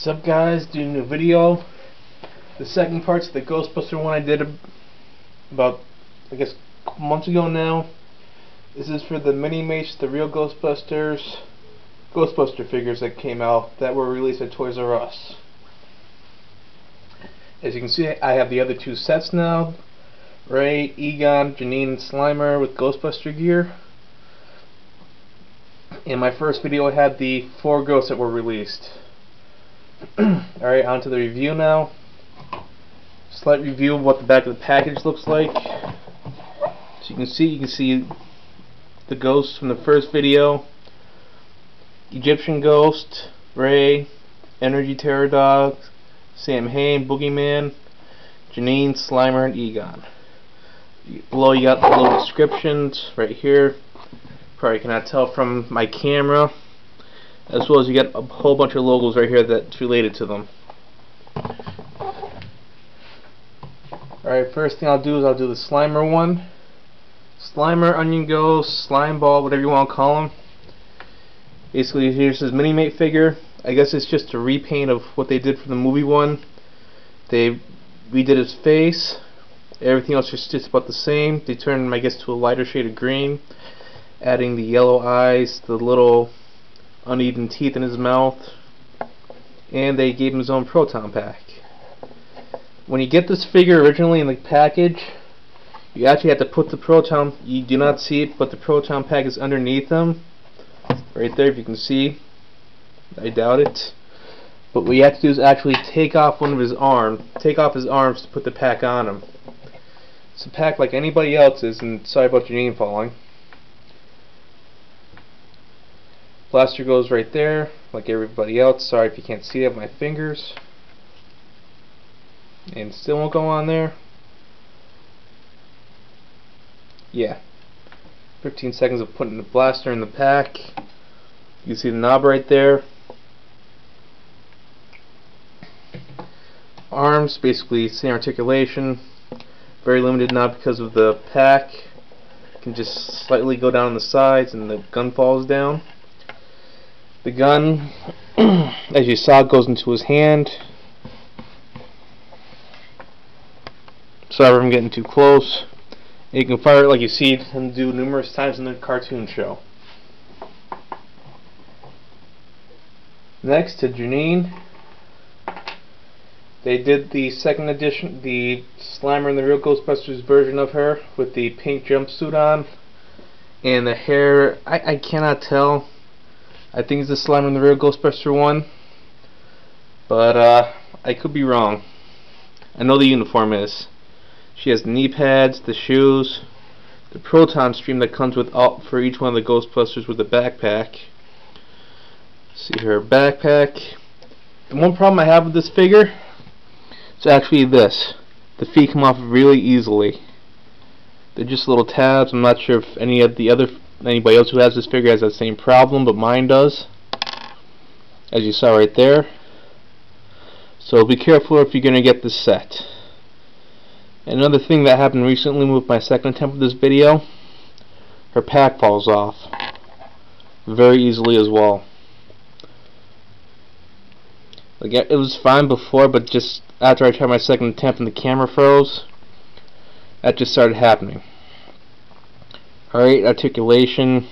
What's up, guys? Doing a video. The second part's the Ghostbuster one I did about, I guess, a couple months ago now. This is for the Minimates, the real Ghostbuster figures that came out that were released at Toys R Us. As you can see, I have the other two sets now. Ray, Egon, Janine, and Slimer with Ghostbuster gear. In my first video I had the 4 ghosts that were released. Alright, on to the review now. Slight review of what the back of the package looks like. So you can see the ghosts from the first video. Egyptian Ghost, Ray, Energy Terror Dog, Sam Hain, Boogeyman, Janine, Slimer, and Egon. Below you got the little descriptions right here. Probably cannot tell from my camera. As well as you get a whole bunch of logos right here that's related to them. Alright, first thing I'll do is I'll do the Slimer one. Slimer, Onion Ghost, Slime Ball, whatever you want to call him. Basically, here's his Minimate figure. I guess it's just a repaint of what they did for the movie one. They redid his face. Everything else is just about the same. They turned him, I guess, to a lighter shade of green, adding the yellow eyes, the little uneven teeth in his mouth, and they gave him his own proton pack. When you get this figure originally in the package, you actually have to put the proton, you do not see it, but the proton pack is underneath him. Right there, if you can see. I doubt it. But what you have to do is actually take off his arms to put the pack on him. It's a pack like anybody else's, and sorry about your name falling. Blaster goes right there, like everybody else. Sorry if you can't see it with my fingers. And still won't go on there. Yeah. 15 seconds of putting the blaster in the pack. You see the knob right there. Arms, basically same articulation. Very limited knob because of the pack. You can just slightly go down on the sides and the gun falls down. The gun, as you saw, goes into his hand. Sorry if I'm getting too close. And you can fire it like you see him do numerous times in the cartoon show. Next to Janine. They did the second edition, the Slimer and the Real Ghostbusters version of her with the pink jumpsuit on. And the hair, I cannot tell. I think it's the Slimer and the Real Ghostbuster one, but I could be wrong. I know the uniform is. She has the knee pads, the shoes, the proton stream that comes with for each one of the Ghostbusters with the backpack. See her backpack. The one problem I have with this figure is actually this: the feet come off really easily. They're just little tabs. I'm not sure if anybody else who has this figure has that same problem, but mine does, as you saw right there. So be careful if you're going to get this set. Another thing that happened recently with my second attempt with this video, her pack falls off very easily as well. Like, it was fine before, but just after I tried my second attempt and the camera froze, that just started happening. Alright, articulation.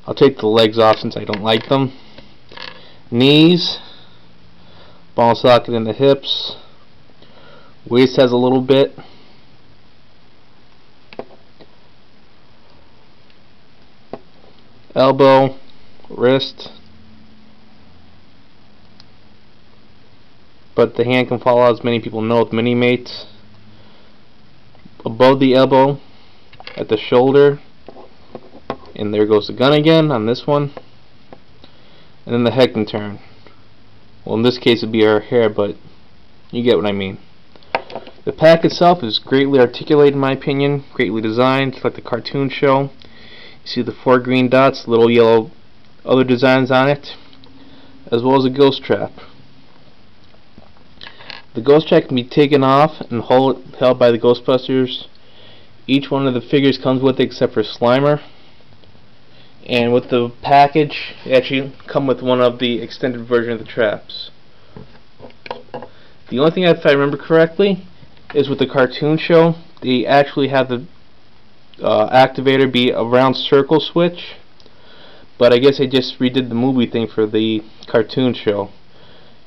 I'll take the legs off since I don't like them. Knees. Ball socket in the hips. Waist has a little bit. Elbow. Wrist. But the hand can fall out, as many people know with Minimates. Above the elbow, at the shoulder, and there goes the gun again on this one, and then the head can turn. Well, in this case it'd be her hair, but you get what I mean. The pack itself is greatly articulated in my opinion, greatly designed, like the cartoon show. You see the 4 green dots, little yellow other designs on it, as well as a ghost trap. The ghost trap can be taken off and held by the Ghostbusters. Each one of the figures comes with it except for Slimer. And with the package, they actually come with one of the extended version of the traps. The only thing, if I remember correctly, is with the cartoon show, they actually have the activator be a round circle switch, but I guess they just redid the movie thing for the cartoon show,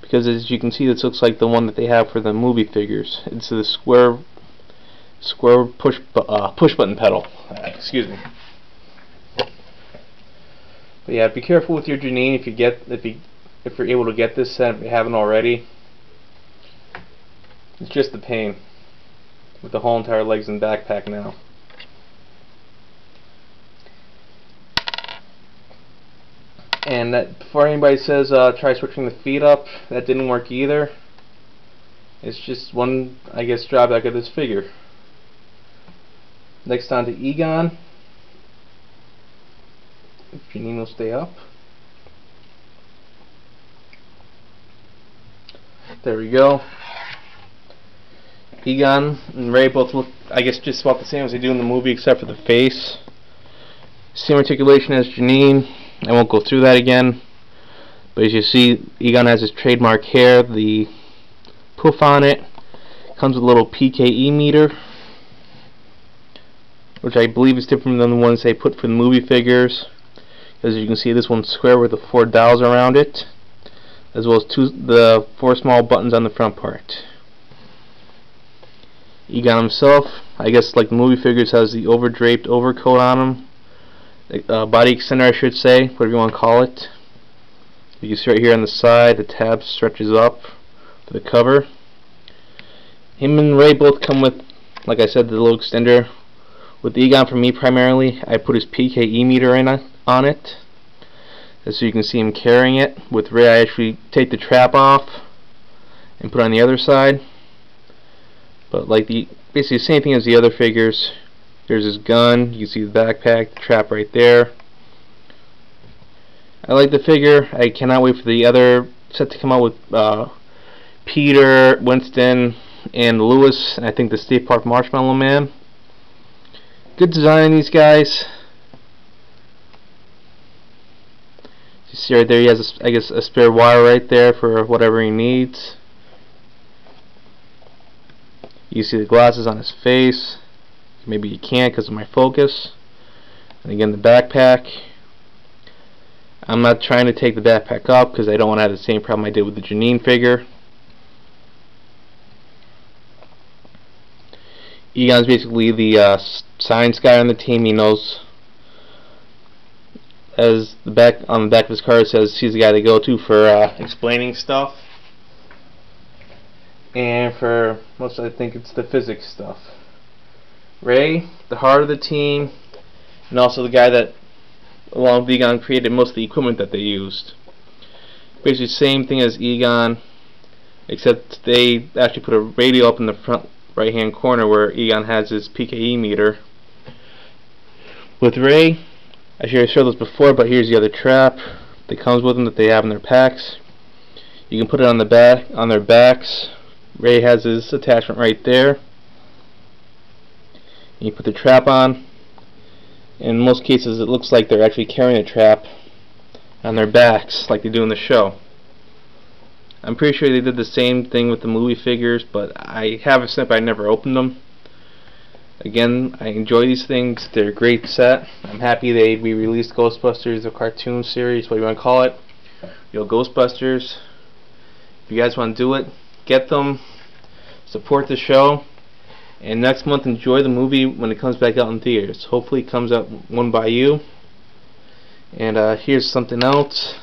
because as you can see, this looks like the one that they have for the movie figures. It's the square push button pedal. Excuse me. But yeah, be careful with your Janine if you're able to get this set if you haven't already. It's just the pain with the whole entire legs and backpack now. And that, before anybody says try switching the feet up, that didn't work either. It's just one, I guess, drawback of this figure. Next on to Egon. If Janine will stay up. There we go. Egon and Ray both look, I guess, just about the same as they do in the movie, except for the face. Same articulation as Janine. I won't go through that again. But as you see, Egon has his trademark hair, the poof on it. Comes with a little PKE meter, which I believe is different than the ones they put for the movie figures. As you can see, this one's square with the 4 dials around it, as well as the 4 small buttons on the front part. Egon himself, I guess like the movie figures, has the over-draped overcoat on him. Body extender, I should say, whatever you want to call it. You can see right here on the side, the tab stretches up for the cover. Him and Ray both come with, like I said, the little extender. With Egon, for me primarily, I put his PKE meter on it, so you can see him carrying it. With Ray, I actually take the trap off and put it on the other side. But like basically the same thing as the other figures. Here's his gun. You can see the backpack, the trap right there. I like the figure. I cannot wait for the other set to come out with Peter, Winston, and Lewis, and I think the Steve Park Marshmallow Man. Good design on these guys. You see right there, he has, I guess, a spare wire right there for whatever he needs. You see the glasses on his face. Maybe you can't because of my focus. And again, the backpack. I'm not trying to take the backpack off because I don't want to have the same problem I did with the Janine figure. Egon's basically the science guy on the team. He knows, as on the back of his card says, he's the guy to go to for explaining stuff, and for most, I think it's the physics stuff. Ray, the heart of the team, and also the guy that, along with Egon, created most of the equipment that they used. Basically the same thing as Egon, except they actually put a radio up in the front right hand corner where Egon has his PKE meter. With Ray, I should have showed this before, but here's the other trap that comes with them that they have in their packs. You can put it on their backs. Ray has his attachment right there. You put the trap on. In most cases it looks like they're actually carrying a trap on their backs like they do in the show. I'm pretty sure they did the same thing with the movie figures, but I have a set but I never opened them. Again, I enjoy these things. They're a great set. I'm happy they re-released Ghostbusters, the cartoon series, what you want to call it. Yo, Ghostbusters. If you guys want to do it, get them. Support the show. And next month, enjoy the movie when it comes back out in theaters. Hopefully it comes out one by you. And here's something else.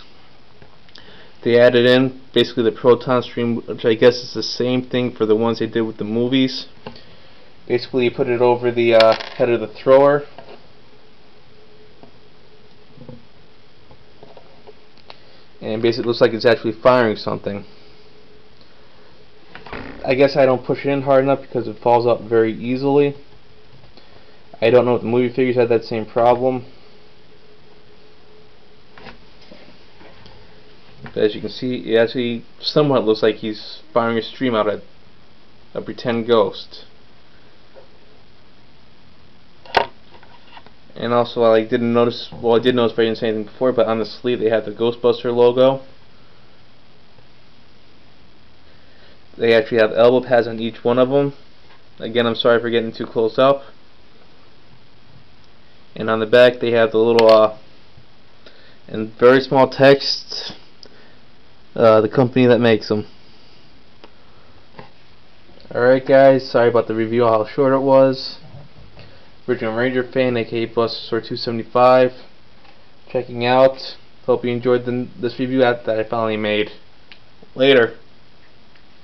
They added in basically the proton stream, which I guess is the same thing for the ones they did with the movies. Basically you put it over the head of the thrower. And basically it looks like it's actually firing something. I guess I don't push it in hard enough because it falls out very easily. I don't know if the movie figures had that same problem. But as you can see, it actually somewhat looks like he's firing a stream out at a pretend ghost. And also, I didn't notice, well, I did notice, but I didn't say anything before, but on the sleeve they have the Ghostbuster logo. They actually have elbow pads on each one of them. Again, I'm sorry for getting too close up. And on the back they have the little in very small text, the company that makes them. Alright guys, sorry about the review, how short it was. Original Ranger fan, aka Buster 275, checking out. Hope you enjoyed this review that I finally made. Later.